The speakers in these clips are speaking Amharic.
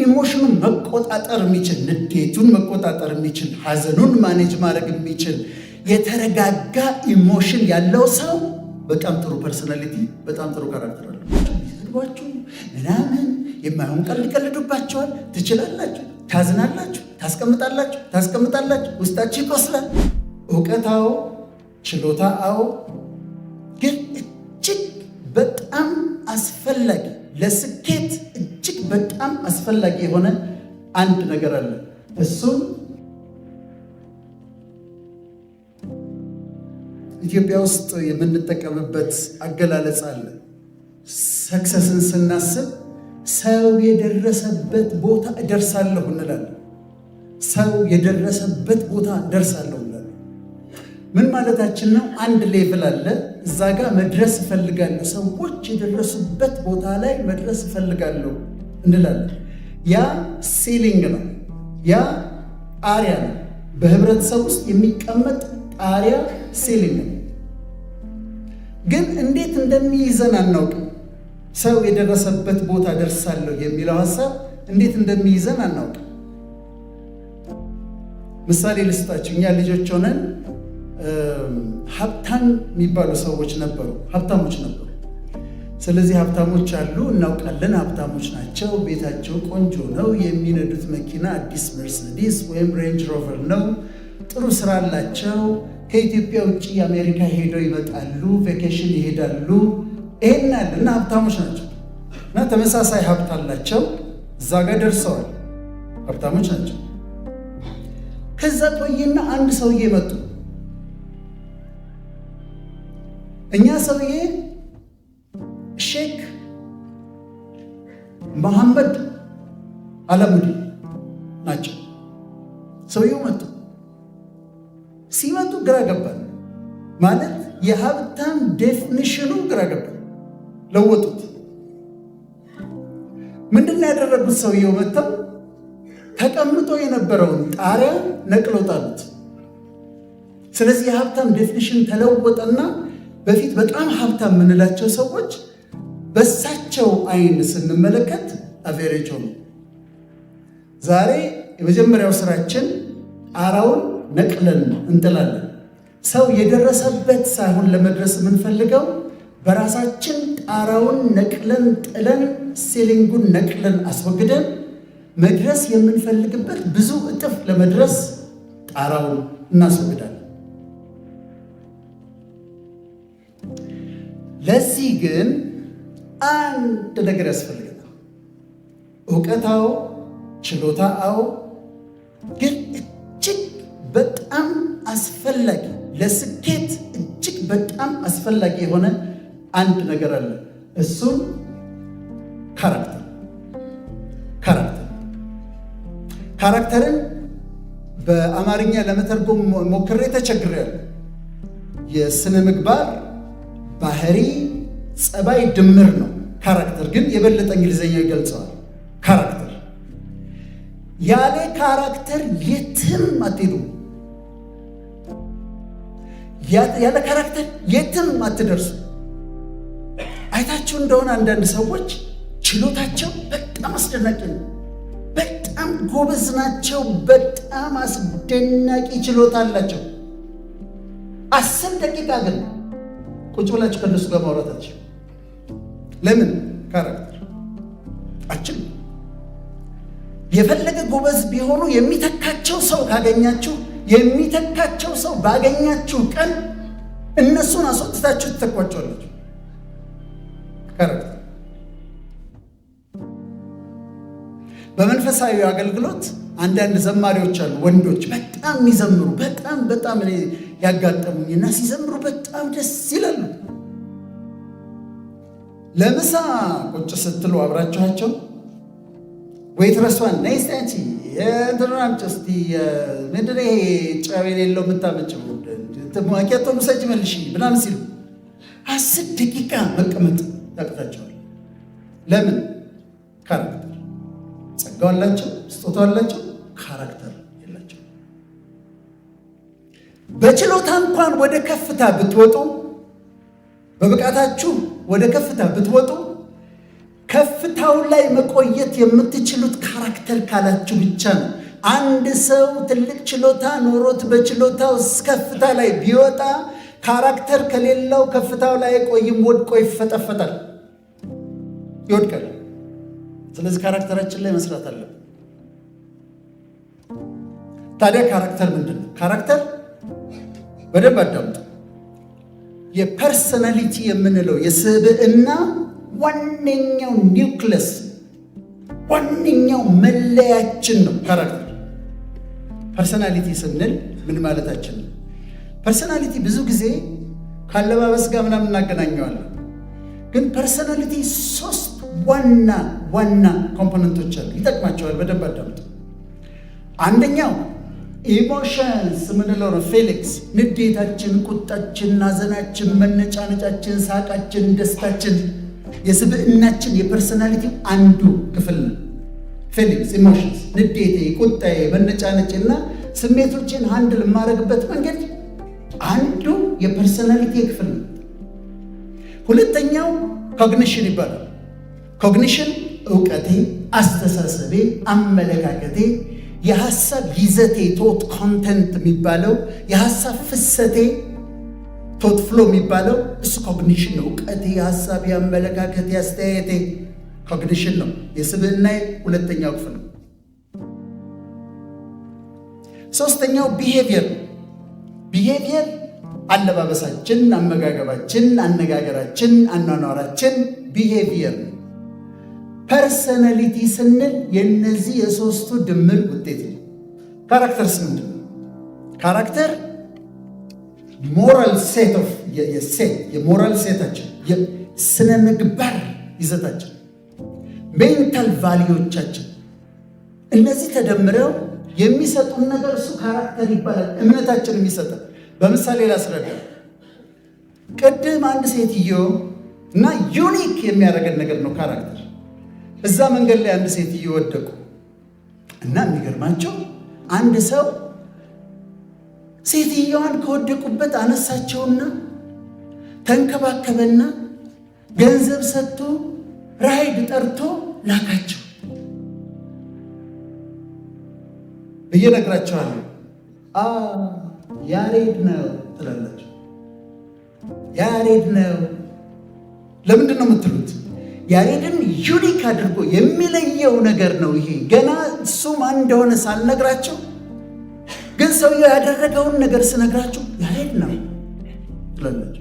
ኢሞሽኑን መቆጣጠር የሚችል ንዴቱን መቆጣጠር የሚችል ሐዘኑን ማኔጅ ማድረግ የሚችል የተረጋጋ ኢሞሽን ያለው ሰው በጣም ጥሩ ፐርሰናሊቲ፣ በጣም ጥሩ ካራክተር አለው። ይሰድቧችሁ ምናምን የማይሆን ቀልድ ይቀልዱባቸዋል። ትችላላችሁ፣ ታዝናላችሁ፣ ታስቀምጣላችሁ፣ ውስጣችሁ ይቆስላል። እውቀታው ችሎታው ግን እጅግ በጣም አስፈላጊ ለስኬት እጅግ በጣም አስፈላጊ የሆነ አንድ ነገር አለ። እሱም ኢትዮጵያ ውስጥ የምንጠቀምበት አገላለጽ አለ። ሰክሰስን ስናስብ ሰው የደረሰበት ቦታ እደርሳለሁ እንላለን። ሰው የደረሰበት ቦታ እደርሳለሁ እንላለን። ምን ማለታችን ነው? አንድ ሌቭል አለ፣ እዛ ጋር መድረስ እፈልጋለሁ፣ ሰዎች የደረሱበት ቦታ ላይ መድረስ እፈልጋለሁ እንላለን። ያ ሲሊንግ ነው፣ ያ ጣሪያ ነው። በህብረተሰብ ውስጥ የሚቀመጥ ጣሪያ ሲሊንግ ነው። ግን እንዴት እንደሚይዘን አናውቅም። ሰው የደረሰበት ቦታ ደርሳለሁ የሚለው ሀሳብ እንዴት እንደሚይዘን አናውቅም። ምሳሌ ልስጣችሁ። እኛ ልጆች ሆነን ሀብታም የሚባሉ ሰዎች ነበሩ፣ ሀብታሞች ነበሩ። ስለዚህ ሀብታሞች አሉ፣ እናውቃለን፣ ሀብታሞች ናቸው፣ ቤታቸው ቆንጆ ነው፣ የሚነዱት መኪና አዲስ መርሴዲስ ወይም ሬንጅ ሮቨር ነው፣ ጥሩ ስራ አላቸው፣ ከኢትዮጵያ ውጭ አሜሪካ ሄደው ይመጣሉ፣ ቬኬሽን ይሄዳሉ። ይሄን ያለ እና ሀብታሞች ናቸው እና ተመሳሳይ ሀብት አላቸው፣ እዛ ጋር ደርሰዋል፣ ሀብታሞች ናቸው። ከዛ ቆይና አንድ ሰውዬ መጡ። እኛ ሰውዬ ሼክ መሐመድ አላሙዲ ናቸው። ሰውየው መጡ። ሲመጡ ግራ ገባን። ማለት የሀብታም ዴፊኒሽኑ ግራ ገባን። ለወጡት። ምንድነው ያደረጉት? ሰውየው መጥተው ተቀምጦ የነበረውን ጣሪያ ነቅለው ጣሉት። ስለዚህ የሀብታም ዴፊኒሽን ተለወጠና በፊት በጣም ሀብታም የምንላቸው ሰዎች በሳቸው አይን ስንመለከት አቬሬጅ ሆኑ። ዛሬ የመጀመሪያው ስራችን ጣራውን ነቅለን እንጥላለን። ሰው የደረሰበት ሳይሆን ለመድረስ የምንፈልገው በራሳችን ጣራውን ነቅለን ጥለን ሲሊንጉን ነቅለን አስወግደን መድረስ የምንፈልግበት ብዙ እጥፍ ለመድረስ ጣራውን እናስወግዳለን። ለዚህ ግን አንድ ነገር ያስፈልገናል። እውቀታው ችሎታው ግን እጅግ በጣም አስፈላጊ ለስኬት እጅግ በጣም አስፈላጊ የሆነ አንድ ነገር አለ። እሱም ካራክተርን በአማርኛ ለመተርጎም ሞክሬ ተቸግሬያለሁ። የስነ ምግባር ባህሪ ጸባይ ድምር ነው። ካራክተር ግን የበለጠ እንግሊዘኛ ይገልጸዋል። ካራክተር ያለ ካራክተር የትም አትሄዱ። ያለ ካራክተር የትም አትደርሱ። አይታችሁ እንደሆነ አንዳንድ ሰዎች ችሎታቸው በጣም አስደናቂ ነው፣ በጣም ጎበዝ ናቸው፣ በጣም አስደናቂ ችሎታ አላቸው። 10 ደቂቃ ግን ቁጭ ብላችሁ ከነሱ ጋር ማውራታችሁ ለምን? ካራክተር አችል የፈለገ ጎበዝ ቢሆኑ የሚተካቸው ሰው ካገኛችሁ፣ የሚተካቸው ሰው ባገኛችሁ ቀን እነሱን አስወጥታችሁ ትተኳቸዋላችሁ። ካራክተር በመንፈሳዊ አገልግሎት አንዳንድ ዘማሪዎች አሉ፣ ወንዶች በጣም የሚዘምሩ በጣም እኔ ያጋጠሙኝና ሲዘምሩ በጣም ደስ ይላሉ። ለምሳ ቁጭ ስትሉ አብራችኋቸው ዌይትረሷን ነይ እስቲ አንቺ የእንትናም ጭስቲ ምንድን ነው ይሄ ጨው የሌለው የምታመጭው ማኪያቶ ምሰጅ መልሽ ምናምን ሲሉ 10 ደቂቃ መቀመጥ ያቅታቸዋል። ለምን? ካራክተር ጸጋው አላቸው፣ ስጦታ አላቸው፣ ካራክተር የላቸው። በችሎታ እንኳን ወደ ከፍታ ብትወጡ፣ በብቃታችሁ ወደ ከፍታ ብትወጡ፣ ከፍታ ቦታው ላይ መቆየት የምትችሉት ካራክተር ካላችሁ ብቻ ነው። አንድ ሰው ትልቅ ችሎታ ኖሮት በችሎታው ከፍታ ላይ ቢወጣ ካራክተር ከሌለው ከፍታው ላይ ቆይም፣ ወድቆ ይፈጠፈጣል፣ ይወድቃል። ስለዚህ ካራክተራችን ላይ መስራት አለብን። ታዲያ ካራክተር ምንድን ነው? ካራክተር በደንብ አዳምጡ። የፐርሰናሊቲ የምንለው የስብዕና ዋነኛው ኒውክለስ፣ ዋነኛው መለያችን ነው ካራክተር። ፐርሰናሊቲ ስንል ምን ማለታችን ነው? ፐርሰናሊቲ ብዙ ጊዜ ካለባበስ ጋር ምናምን እናገናኘዋለን። ግን ፐርሰናሊቲ 3 ዋና ዋና ኮምፖነንቶች አሉ። ይጠቅማቸዋል፣ በደንብ አዳምጡ። አንደኛው ኢሞሽንስ የምንለው ነው። ፌሊክስ፣ ንዴታችን፣ ቁጣችን፣ ናዘናችን፣ መነጫነጫችን፣ ሳቃችን፣ ደስታችን የስብዕናችን የፐርሰናሊቲ አንዱ ክፍል ነው። ፌሊክስ ኢሞሽንስ፣ ንዴቴ፣ ቁጣዬ፣ መነጫነጭና ስሜቶችን ሃንድል የማደርግበት መንገድ አንዱ የፐርሰናሊቲ ክፍል ነው። ሁለተኛው ኮግኒሽን ይባላል። ኮግኒሽን እውቀቴ፣ አስተሳሰቤ፣ አመለካከቴ፣ የሐሳብ ይዘቴ ቶት ኮንተንት የሚባለው የሐሳብ ፍሰቴ ቶት ፍሎ የሚባለው እሱ ኮግኒሽን ነው። እውቀቴ፣ የሐሳብ፣ የአመለካከቴ፣ አስተያየቴ ኮግኒሽን ነው። የስብዕናዬ ሁለተኛው ክፍል ነው። ሶስተኛው ቢሄቪየር። ቢሄቪየር አለባበሳችን፣ አመጋገባችን፣ አነጋገራችን፣ አኗኗራችን ቢሄቪየር ነው። ፐርሰናሊቲ ስንል የነዚህ የሶስቱ ድምር ውጤት ነው። ካራክተርስ ምንድን ነው? ካራክተር ሞራል ሴት ኦፍ የሞራል ሴታችን፣ የስነ ምግባር ይዘታችን፣ ሜንታል ቫሊዎቻችን፣ እነዚህ ተደምረው የሚሰጡን ነገር እሱ ካራክተር ይባላል። እምነታችን የሚሰጠን በምሳሌ ላስረዳ። ቅድም አንድ ሴትዮ እና ዩኒክ የሚያደርገን ነገር ነው ካራክተር። እዛ መንገድ ላይ አንድ ሴትዮ ወደቁ እና የሚገርማቸው አንድ ሰው ሴትዮዋን ከወደቁበት አነሳቸውና ተንከባከበና ገንዘብ ሰጥቶ ራይድ ጠርቶ ላካቸው ብዬ እነግራቸዋለሁ። ያሬድ ነው ትላላቸው። ያሬድ ነው ለምንድን ነው የምትሉት? ያሬድን ዩኒክ አድርጎ የሚለየው ነገር ነው ይሄ። ገና እሱ ማን እንደሆነ ሳልነግራቸው ግን ሰውየው ያደረገውን ነገር ስነግራቸው ያሬድ ነው ትላላቸው።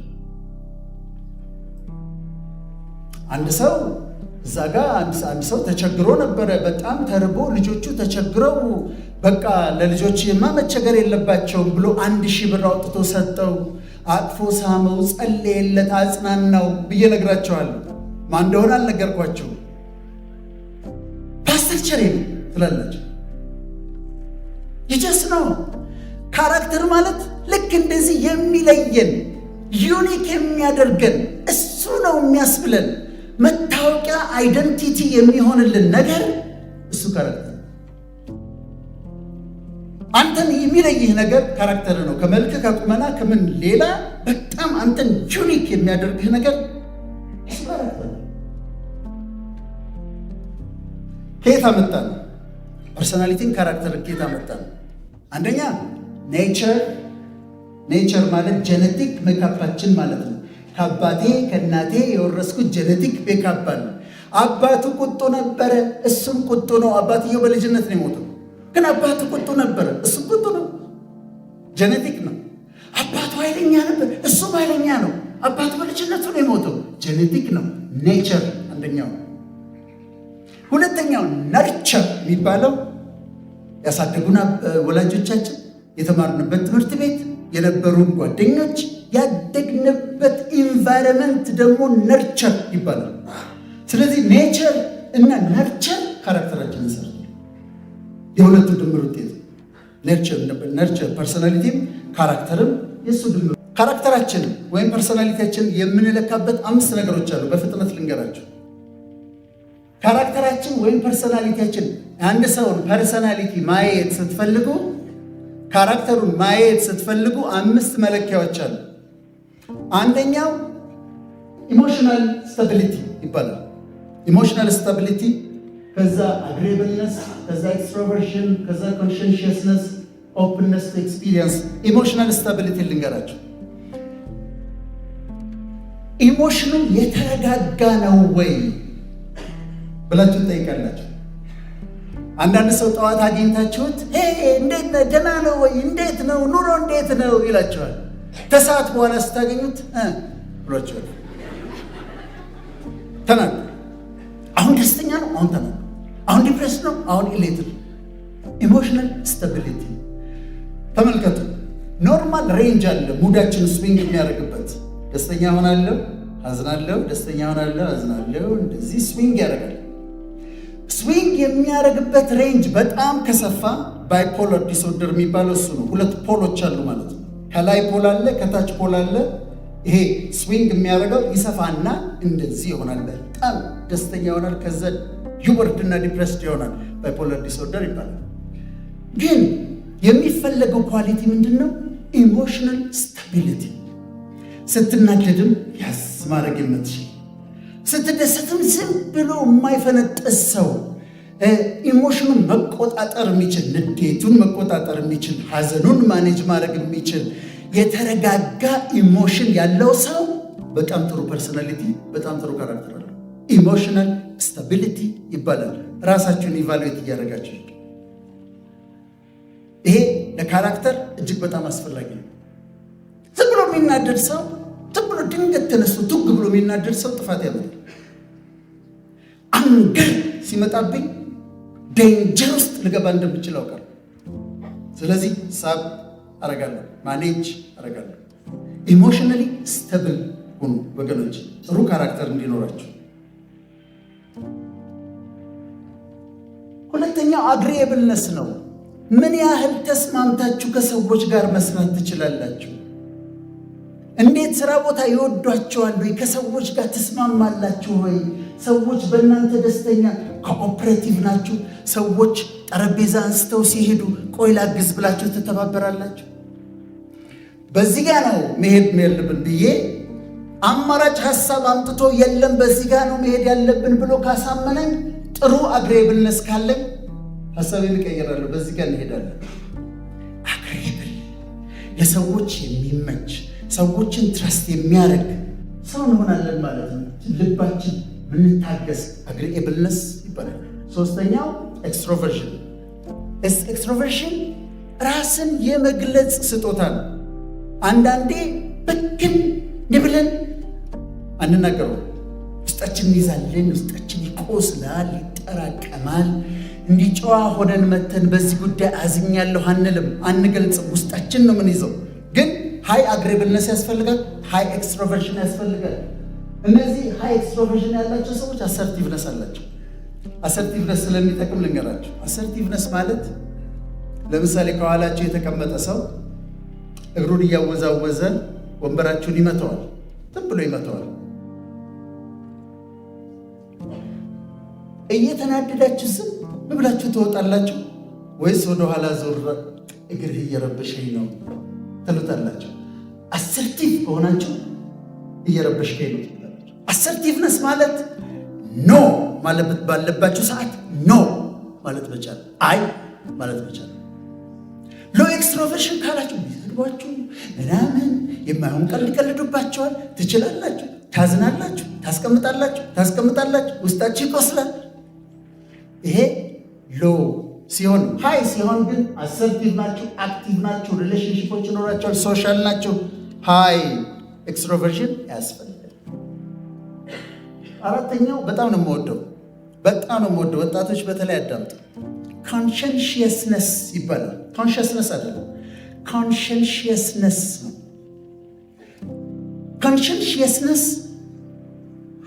አንድ ሰው እዛ ጋር አንድ ሰው ተቸግሮ ነበረ። በጣም ተርቦ ልጆቹ ተቸግረው በቃ ለልጆችማ መቸገር የለባቸውም ብሎ 1000 ብር አውጥቶ ሰጠው። አቅፎ ሳመው፣ ጸለየለት፣ አጽናናው ብዬ ነግራቸዋለሁ። ማን እንደሆነ አልነገርኳቸው። ፓስተር ቸሬ ነው ትላላቸው። ይጀስ ነው ካራክተር ማለት ልክ እንደዚህ የሚለየን ዩኒክ የሚያደርገን እሱ ነው የሚያስብለን መታወቂያ አይደንቲቲ የሚሆንልን ነገር እሱ ካራክተር። አንተን የሚለይህ ነገር ካራክተር ነው። ከመልክ ከቁመና ከምን ሌላ በጣም አንተን ዩኒክ የሚያደርግህ ነገር እሱ ካራክተር ነው። ከየት አመጣን? ፐርሶናሊቲን ካራክተር ከየት አመጣን? አንደኛ ኔቸር ማለት ጄኔቲክ ሜካፓችን ማለት ነው። ከአባቴ ከእናቴ የወረስኩት ጄኔቲክ ሜካፕ አለ። አባቱ ቁጡ ነበረ፣ እሱም ቁጡ ነው። አባትየው በልጅነት ነው የሞተው፣ ግን አባቱ ቁጡ ነበረ፣ እሱም ቁጡ ነው። ጄኔቲክ ነው። አባቱ ኃይለኛ ነበር፣ እሱም ኃይለኛ ነው። አባቱ በልጅነቱ ነው የሞተው፣ ጄኔቲክ ነው። ኔቸር አንደኛው። ሁለተኛው ነርቸር የሚባለው ያሳደጉን ወላጆቻችን፣ የተማርንበት ትምህርት ቤት፣ የነበሩን ጓደኞች፣ ያደግንበት ኢንቫይረመንት ደግሞ ነርቸር ይባላል። ስለዚህ ኔቸር እና ነርቸር ካራክተራችንን ይሰራል። የሁለቱ ድምር ውጤት ነርቸር ፐርሶናሊቲም ካራክተርም የእሱ ድምር። ካራክተራችን ወይም ፐርሶናሊቲያችን የምንለካበት 5 ነገሮች አሉ። በፍጥነት ልንገራቸው። ካራክተራችን ወይም ፐርሶናሊቲያችን አንድ ሰውን ፐርሶናሊቲ ማየት ስትፈልጉ፣ ካራክተሩን ማየት ስትፈልጉ 5 መለኪያዎች አሉ። አንደኛው ኢሞሽናል ስታቢሊቲ ይባላል። ኢሞሽናል ስታቢሊቲ፣ ከዛ አግሬብልነስ፣ ከዛ ኤክስትሮቨርሽን፣ ከዛ ኮንሸንሽየስነስ፣ ኦፕንነስ ቱ ኤክስፒሪየንስ። ኢሞሽናል ስታቢሊቲ ልንገራቸው። ኢሞሽኑ የተረጋጋ ነው ወይ ብላችሁ ትጠይቃላችሁ። አንዳንድ ሰው ጠዋት አግኝታችሁት እንዴት ነህ ደህና ነው ወይ እንዴት ነው ኑሮ እንዴት ነው ይላችኋል። ከሰዓት በኋላ ስታገኙት ብሏችኋል። ተናገሩ። አሁን ደስተኛ ነው፣ አሁን ተናገሩ። አሁን ዲፕሬስ ነው፣ አሁን ኢሌትድ። ኢሞሽናል ስታቢሊቲ ተመልከቱ። ኖርማል ሬንጅ አለ ሙዳችን ስዊንግ የሚያደርግበት። ደስተኛ ሆናለሁ፣ አዝናለሁ፣ ደስተኛ ሆናለሁ፣ አዝናለሁ። እንደዚህ ስዊንግ ያደርጋል። ስዊንግ የሚያደርግበት ሬንጅ በጣም ከሰፋ ባይፖላር ዲስኦርደር የሚባለው እሱ ነው። ሁለት ፖሎች አሉ ማለት ነው። ከላይ ፖል አለ፣ ከታች ፖል አለ። ይሄ ስዊንግ የሚያደርገው ይሰፋና እንደዚህ ይሆናል። በጣም ደስተኛ ይሆናል፣ ከዛ ይወርድና ዲፕሬስድ ይሆናል። ባይፖላር ዲስኦርደር ይባላል። ግን የሚፈለገው ኳሊቲ ምንድን ነው? ኢሞሽናል ስታቢሊቲ። ስትናደድም ያዝ ማድረግ የምትችል፣ ስትደሰትም ዝም ብሎ የማይፈነጥስ ሰው፣ ኢሞሽኑን መቆጣጠር የሚችል፣ ንዴቱን መቆጣጠር የሚችል፣ ሐዘኑን ማኔጅ ማድረግ የሚችል የተረጋጋ ኢሞሽን ያለው ሰው በጣም ጥሩ ፐርሶናሊቲ፣ በጣም ጥሩ ካራክተር አለው። ኢሞሽናል ስታቢሊቲ ይባላል። ራሳችሁን ኢቫሉዌት እያደረጋችሁ ይሄ ለካራክተር እጅግ በጣም አስፈላጊ ነው። ዝም ብሎ የሚናደድ ሰው፣ ዝም ብሎ ድንገት ተነስቶ ቱግ ብሎ የሚናደድ ሰው ጥፋት ያመጣል። አንገር ሲመጣብኝ ዴንጀር ውስጥ ልገባ እንደምችል አውቃለሁ። ስለዚህ ሳብ አረጋለሁ፣ ማኔጅ አረጋለሁ። ኢሞሽናሊ ስተብል ሁኑ ወገኖች፣ ጥሩ ካራክተር እንዲኖራቸው። ሁለተኛው አግሪኤብልነስ ነው። ምን ያህል ተስማምታችሁ ከሰዎች ጋር መስራት ትችላላችሁ? እንዴት ስራ ቦታ ይወዷቸዋል ወይ? ከሰዎች ጋር ትስማማላችሁ ወይ? ሰዎች በእናንተ ደስተኛ ኮኦፕሬቲቭ ናችሁ? ሰዎች ጠረጴዛ አንስተው ሲሄዱ ቆይ ላግዝ ብላችሁ ትተባበራላችሁ? በዚህ ጋር ነው መሄድ ያለብን ብዬ አማራጭ ሀሳብ አምጥቶ የለም በዚህ ጋር ነው መሄድ ያለብን ብሎ ካሳመነኝ፣ ጥሩ አግሬብልነስ ካለኝ ሀሳቤን እቀይራለሁ፣ በዚህ ጋር እንሄዳለን። አግሬብል ለሰዎች የሚመች ሰዎችን ትረስት የሚያደርግ ሰው እንሆናለን ማለት ነው። ልባችን ምንታገስ አግሪኤብልነስ ይባላል። ሶስተኛው ኤክስትሮቨርሽን። ኤክስትሮቨርሽን ራስን የመግለጽ ስጦታ ነው። አንዳንዴ ብክን ብለን አንናገረው፣ ውስጣችን እንይዛለን፣ ውስጣችን ይቆስላል፣ ይጠራቀማል። እንዲህ ጨዋ ሆነን መተን በዚህ ጉዳይ አዝኛለሁ አንልም፣ አንገልጽም። ውስጣችን ነው ምን ይዘው። ግን ሃይ አግሬብልነስ ያስፈልጋል፣ ሃይ ኤክስትሮቨርሽን ያስፈልጋል። እነዚህ ሃይ ኤክስትሮቨርሽን ያላቸው ሰዎች አሰርቲቭነስ አላቸው። አሰርቲቭነስ ስለሚጠቅም ልንገራቸው። አሰርቲቭነስ ማለት ለምሳሌ ከኋላቸው የተቀመጠ ሰው እግሩን እያወዛወዘ ወንበራችሁን ይመተዋል፣ ዝም ብሎ ይመተዋል። እየተናደዳችሁ ዝም ብላችሁ ትወጣላችሁ ወይስ ወደ ኋላ ዞር እግርህ እየረበሸኝ ነው ትሉታላችሁ? አሰርቲቭ ከሆናችሁ እየረበሽከኝ ነው ትሉታላችሁ። አሰርቲቭነስ ማለት ኖ ማለት ባለባችሁ ሰዓት ኖ ማለት መቻል፣ አይ ማለት መቻል። ሎ ኤክስትሮቨርሽን ካላችሁ ቢሰድቧችሁ ምናምን የማይሆን ቀልድ ቀልዱባቸዋል፣ ትችላላችሁ፣ ታዝናላችሁ፣ ታስቀምጣላችሁ፣ ውስጣችሁ ይቆስላል። ይሄ ሎ ሲሆን፣ ሃይ ሲሆን ግን አሰርቲቭ ናችሁ፣ አክቲቭ ናችሁ፣ ሪሌሽንሽፖች ይኖራቸዋል፣ ሶሻል ናችሁ። ሃይ ኤክስትሮቨርሽን ያስፈልጋል። አራተኛው በጣም ነው የምወደው፣ ወጣቶች በተለይ አዳምጡ። ኮንሸንሽየስነስ ይባላል። ኮንሽየስነስ አይደለም፣ ኮንሸንሽየስነስ ነው። ኮንሸንሽየስነስ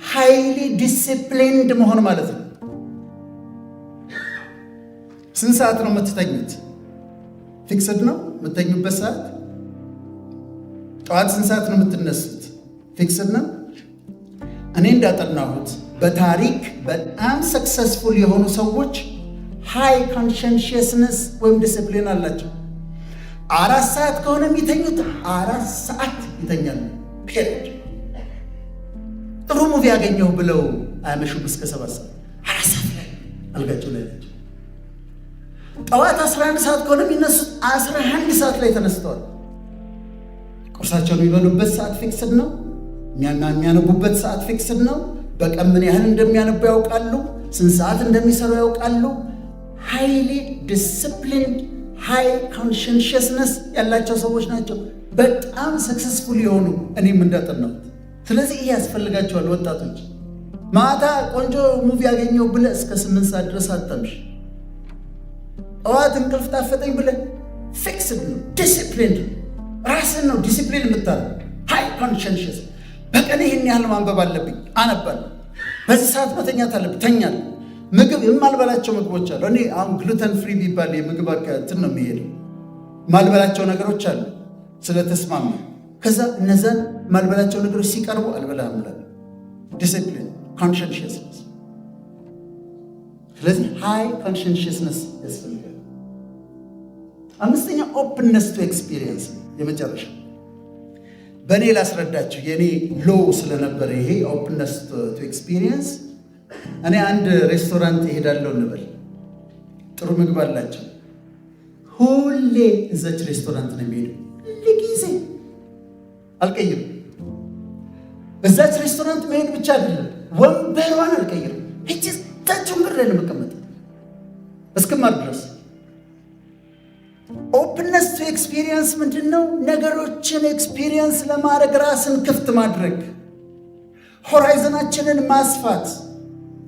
ሃይሊ ዲሲፕሊንድ መሆን ማለት ነው። ስንት ሰዓት ነው የምትተኙት? ፊክስድ ነው የምትተኙበት ሰዓት? ጠዋት ስንት ሰዓት ነው የምትነሱት? ፊክስድ ነው? እኔ እንዳጠናሁት በታሪክ በጣም ሰክሰስፉል የሆኑ ሰዎች ሃይ ኮንሸንሽየስነስ ወይም ዲሲፕሊን አላቸው። 4 ሰዓት ከሆነ የሚተኙት 4 ሰዓት ይተኛሉ። ፔሪድ። ጥሩ ሙቪ ያገኘሁ ብለው አያመሹም እስከ 7 ሰዓት 4 ሰዓት ላይ አልጋቸው ላይ ናቸው። ጠዋት 11 ሰዓት ከሆነ የሚነሱት 11 ሰዓት ላይ ተነስተዋል። ቁርሳቸውን የሚበሉበት ሰዓት ፊክስድ ነው። የሚያነቡበት ሰዓት ፊክስድ ነው። በቀን ምን ያህል እንደሚያነቡ ያውቃሉ። ስንት ሰዓት እንደሚሰሩ ያውቃሉ። ሃይሊ ዲስፕሊንድ ሃይ ኮንሽንሽስነስ ያላቸው ሰዎች ናቸው። በጣም ሰክሰስፉል የሆኑ እኔም እንዳጠናሁት። ስለዚህ ይሄ ያስፈልጋቸዋል ወጣቶች። ማታ ቆንጆ ሙቪ ያገኘው ብለህ እስከ 8 ሰዓት ድረስ አታምሽ። ጠዋት እንቅልፍ ታፈጠኝ ብለህ ፊክስድ ነው፣ ዲሲፕሊንድ ራስን ነው ዲሲፕሊን የምታደርገው። ሃይ ኮንሽንሽስ በቀን ይህን ያህል ማንበብ አለብኝ፣ አነባለሁ። በዚህ ሰዓት መተኛት አለብኝ፣ ተኛለሁ። ምግብ የማልበላቸው ምግቦች አሉ። እኔ አሁን ግሉተን ፍሪ ቢባል የምግብ እንትን ነው የሚሄደው። ማልበላቸው ነገሮች አሉ ስለተስማማ። ከዛ እነዛን ማልበላቸው ነገሮች ሲቀርቡ አልበላም እላለሁ። ዲሲፕሊን ኮንሽንሽስነስ። ስለዚህ ሃይ ኮንሽንሽስነስ ያስፈልጋል። 5ኛ ኦፕንነስ ቱ ኤክስፒሪየንስ። የመጨረሻ በእኔ ላስረዳችሁ። የእኔ ሎው ስለነበረ ይሄ ኦፕንነስ ቱ ኤክስፒሪየንስ። እኔ አንድ ሬስቶራንት እሄዳለሁ እንበል፣ ጥሩ ምግብ አላቸው። ሁሌ እዛች ሬስቶራንት ነው የሚሄደው። ጊዜ አልቀይርም። እዛች ሬስቶራንት መሄድ ብቻ አይደለም፣ ወንበሯን አልቀይርም። ሄጄ እዛች ወንበር ላይ ነው የምቀመጠው እስክማር ድረስ። ኦፕንነስ ቱ ኤክስፒሪየንስ ምንድን ነው? ነገሮችን ኤክስፒሪየንስ ለማድረግ ራስን ክፍት ማድረግ፣ ሆራይዘናችንን ማስፋት፣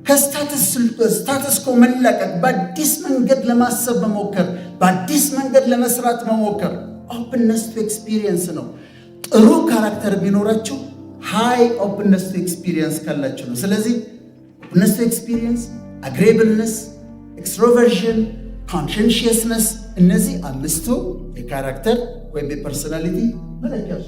ከስታተስ ኮ መላቀቅ፣ በአዲስ መንገድ ለማሰብ መሞከር፣ በአዲስ መንገድ ለመስራት መሞከር ኦፕንነስ ቱ ኤክስፒሪየንስ ነው። ጥሩ ካራክተር ቢኖራችሁ ሃይ ኦፕንነስ ቱ ኤክስፒሪየንስ ካላችሁ ነው። ስለዚህ ኦፕንነስ ቱ ኤክስፒሪየንስ፣ አግሬብልነስ፣ ኤክስትሮቨርዥን፣ ኮንሽንሽስነስ፣ እነዚህ 5ቱ የካራክተር ወይም የፐርሶናሊቲ መለኪያዎች